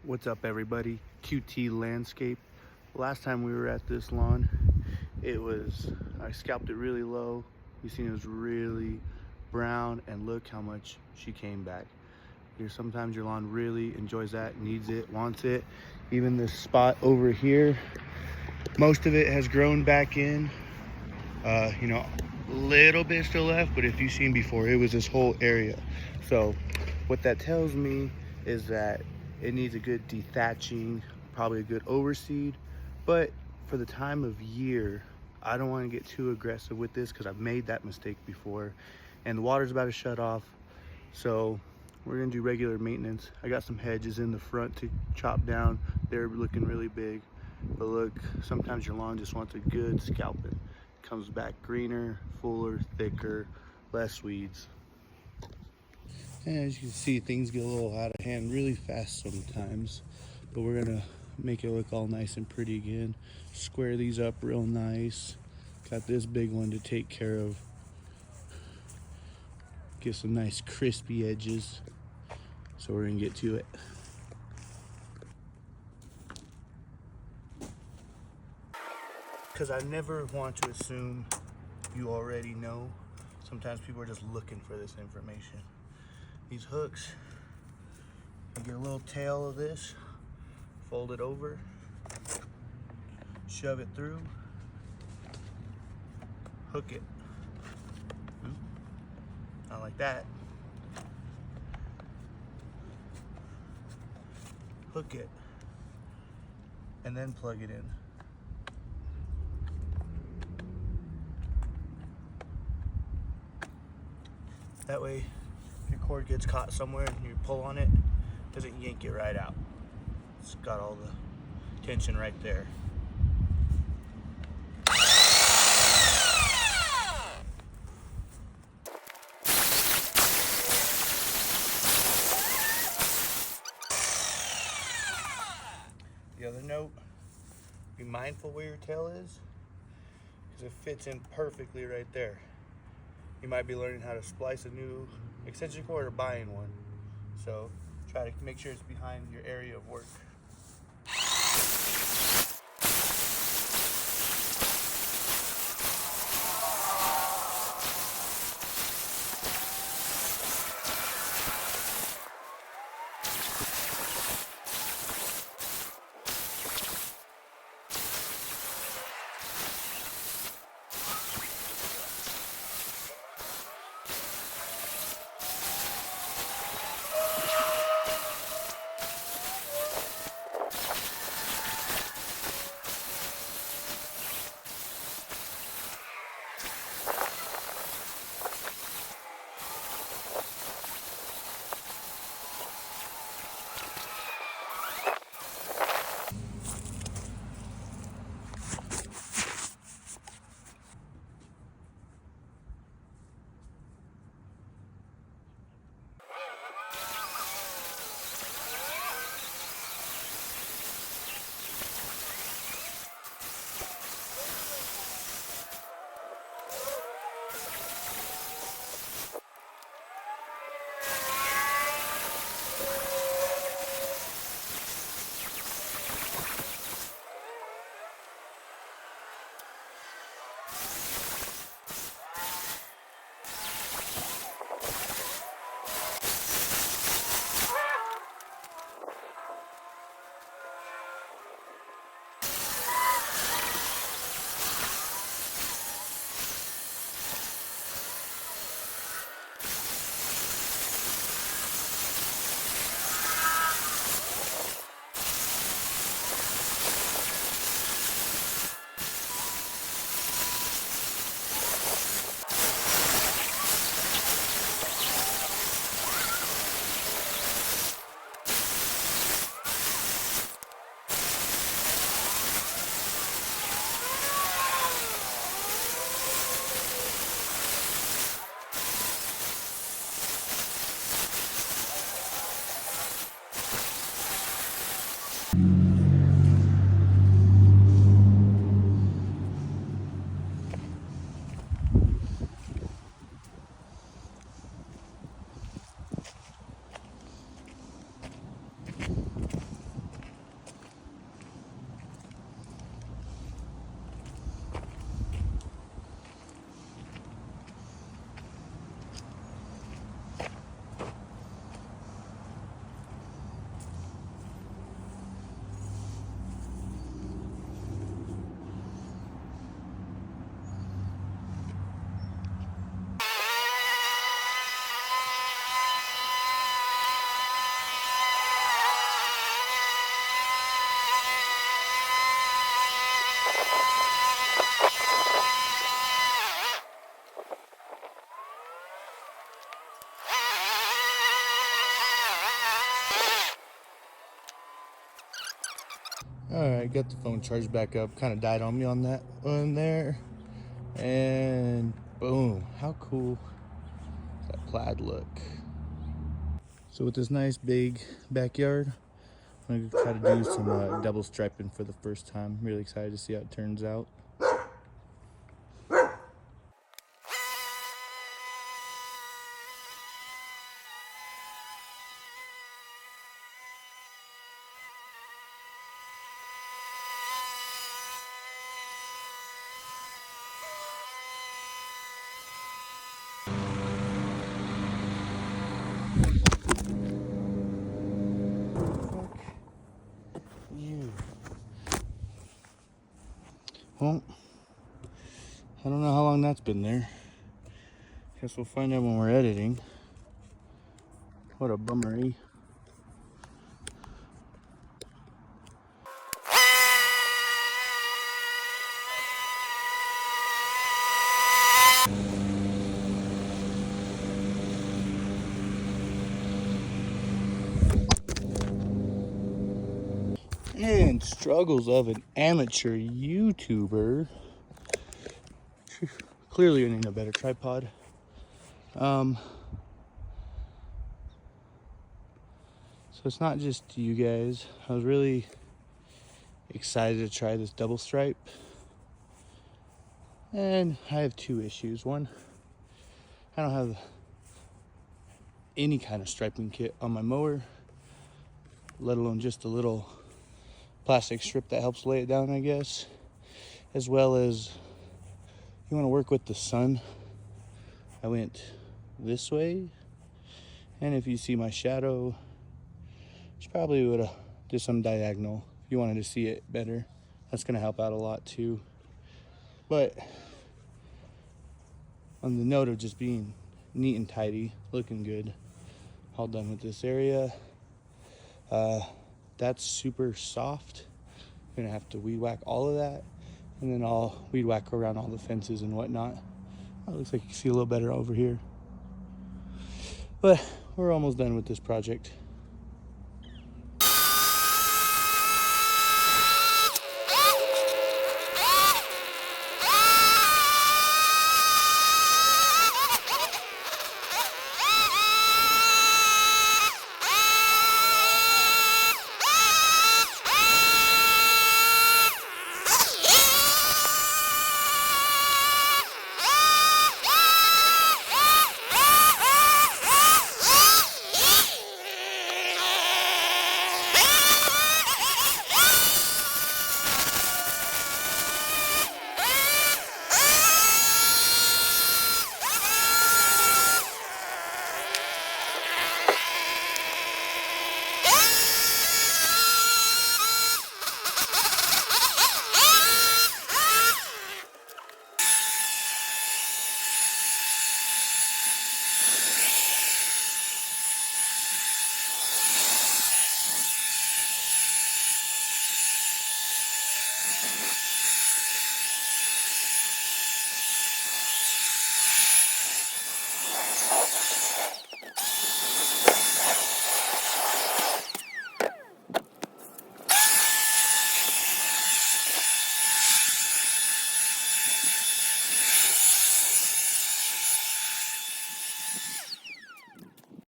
What's up, everybody? QT Landscape. Last time we were at this lawn, I scalped it really low. You seen it was really brown, and look how much she came back. Sometimes your lawn really enjoys that, needs it, wants it. Even this spot over here, most of it has grown back in. A little bit still left, but if you've seen before, it was this whole area. So what that tells me is that it needs a good dethatching, probably a good overseed. But for the time of year, I don't want to get too aggressive with this because I've made that mistake before, and the water's about to shut off. So we're gonna do regular maintenance. I got some hedges in the front to chop down. They're looking really big. But look, sometimes your lawn just wants a good scalping. It comes back greener, fuller, thicker, less weeds. And as you can see, things get a little out of hand really fast sometimes. But we're gonna make it look all nice and pretty again. Square these up real nice. Got this big one to take care of. Get some nice crispy edges. So we're gonna get to it. Because I never want to assume you already know. Sometimes people are just looking for this information. These hooks, you get a little tail of this, fold it over, shove it through, hook it. Not like that. Hook it, and then plug it in. That way, if your cord gets caught somewhere and you pull on it, it doesn't yank it right out. It's got all the tension right there. The other note, be mindful where your tail is, because it fits in perfectly right there. You might be learning how to splice a new extension cord or buying one. So try to make sure it's behind your area of work. All right, got the phone charged back up. Kind of died on me on that one there. And boom, how cool does that plaid look? So with this nice big backyard, I'm gonna try to do some double striping for the first time. Really excited to see how it turns out. Fuck you. Well, I don't know how long that's been there. Guess we'll find out when we're editing. What a bummer, eh? And struggles of an amateur YouTuber. Clearly you need a better tripod. So it's not just you guys. I was really excited to try this double stripe. And I have two issues. One, I don't have any kind of striping kit on my mower, let alone just a little plastic strip that helps lay it down, I guess. As well as you want to work with the sun. I went this way, and if you see my shadow, you probably would have did some diagonal if you wanted to see it better. That's going to help out a lot too. But on the note of just being neat and tidy, looking good, all done with this area. That's super soft. I'm gonna have to weed whack all of that, and then I'll weed whack around all the fences and whatnot. It looks like you can see a little better over here. But we're almost done with this project.